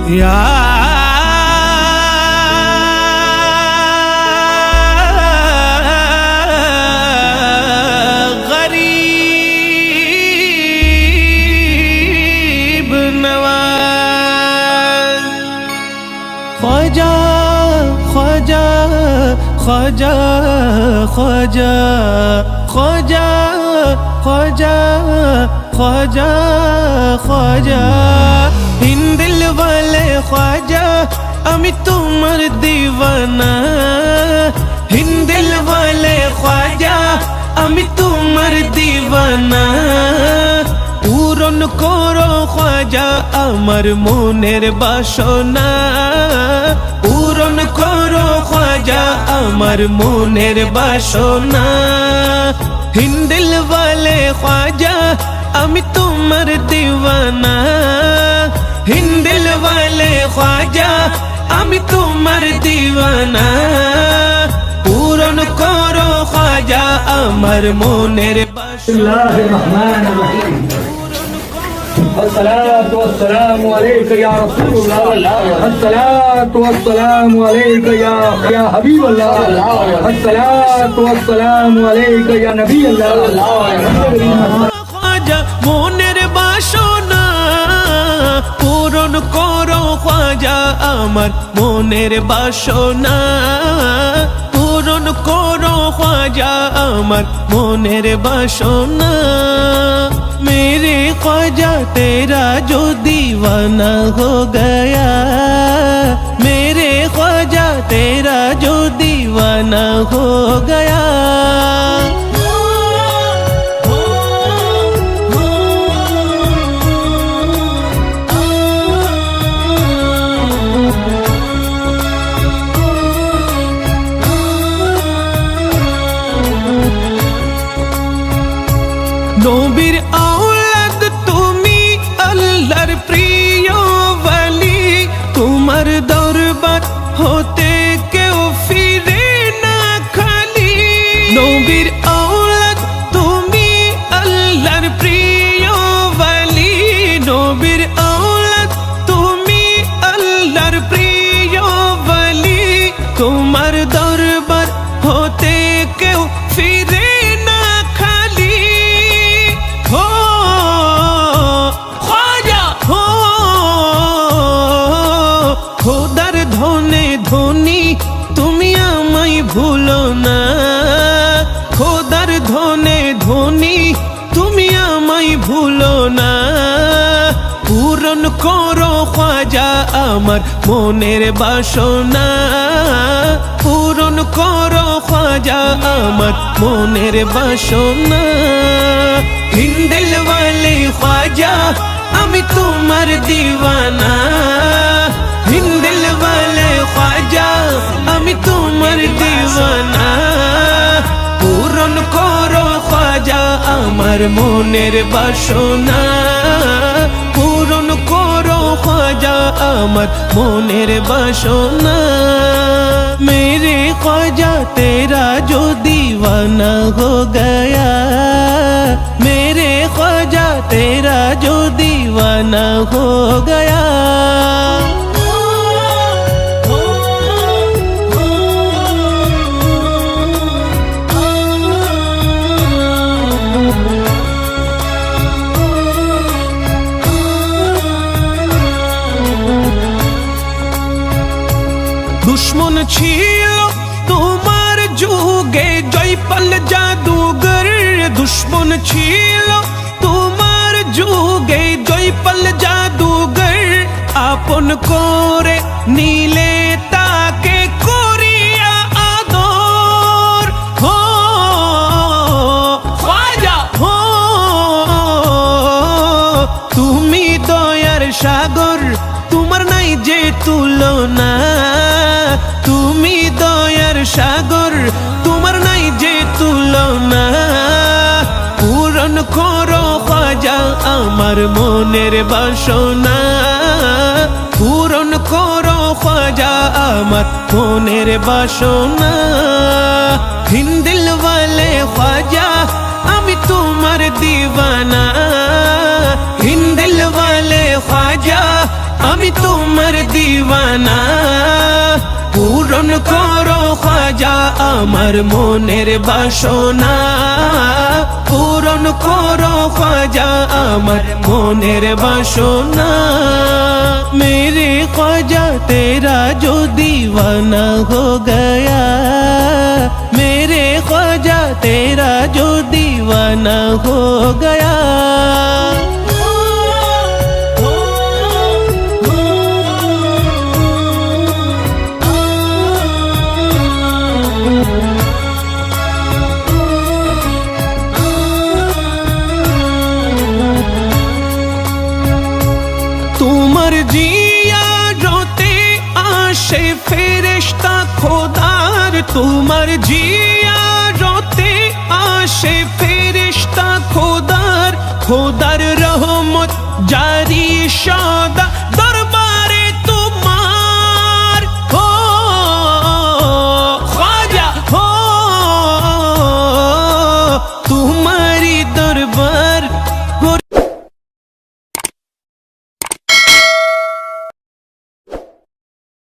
या गरीब नवाज ख्वाजा ख्वाजा ख्वाजा ख्वाजा ख्वाजा ख्वाजा ख्वाजा ख्वाजा हिंदिल वाले ख्वाजा अमी तुम्हार दीवाना हिंदिल वाले ख्वाजा अमी तुम्हार दीवाना पूरन करो ख्वाजा आमार मोनेर बासना पूरन करो ख्वाजा आमार मोनेर बासना हिंदिल वाले ख्वाजा अमी तुम्हार दीवाना हिंदिल वाले ख्वाजा अमी तुम्हार दीवाना पूरन करो ख्वाजा आमार मोनेर बासना अस्सलातु वस्सलामु अलैका या रसूलल्लाह अस्सलातु वस्सलामु अलैका या हबीबल्लाह अस्सलातु वस्सलामु अलैका या नबील्लाह ख्वाजा मोनेर बासना पूरन करो ख्वाजा आमार मोनेर बासना पूरन करो ख्वाजा आमार मोनेर बासना मेरे ख्वाजा तेरा जो दीवाना हो गया मेरे ख्वाजा तेरा जो दीवाना हो गया नबीर औलाद तुमी अल्लाहर प्रिय वली तुम्हार दरबार होते केउ फिरे ना खाली नबीर औलाद तुमी अल्लाहर प्रिय वली नबीर औलाद तुमी अल्लाहर प्रिय वली तुम्हार दरबार होते केउ फिरे খোদার ধনে ধনী তুমি আমায় ভুলো না খোদার ধনে ধনী তুমি আমায় ভুলো না পূরণ করো খ্বাজা আমার মনের বাসনা পূরণ করো খ্বাজা আমার মনের বাসনা হিন্দিল ওয়ালে খ্বাজা আমি তোমার দিওয়ানা हिंदिल वाले ख्वाजा अमी तुम्हार दीवाना पूरन करो ख्वाजा आमार मोनेर बासना पूरन करो ख्वाजा आमार मोनेर बासना मेरे ख्वाजा तेरा जो दीवाना हो गया मेरे ख्वाजा तेरा जो दीवाना हो गया दुश्मन छिलो तुम्हार जुगे जयपाल जादूगर दुश्मन छिलो तुम्हार जुगे जयपाल जादूगर आपन करे नीले ताके करिया आदर हो ख्वाजा हो तुमी दयार सागर तुम्हार नाई जे तुलना তুমি দয়ার সাগর তোমার নাই যে তুলনা পূরণ করো খ্বাজা আমার মনের বাসনা পূরণ করো খ্বাজা আমার মনের বাসনা হিন্দিল ওয়ালে খ্বাজা আমি তোমার দিওয়ানা হিন্দিল ওয়ালে খ্বাজা আমি তোমার আমার মনের বাসনা পূরণ করো খ্বাজা আমার মনের বাসনা मेरे ख्वाजा तेरा जो दीवाना हो गया मेरे ख्वाजा तेरा जो दीवाना हो गया তোমার জিয়া রতে আসে ফেরেশতা খোদার তোমার জিয়া রতে আসে ফেরেশতা খোদার খোদার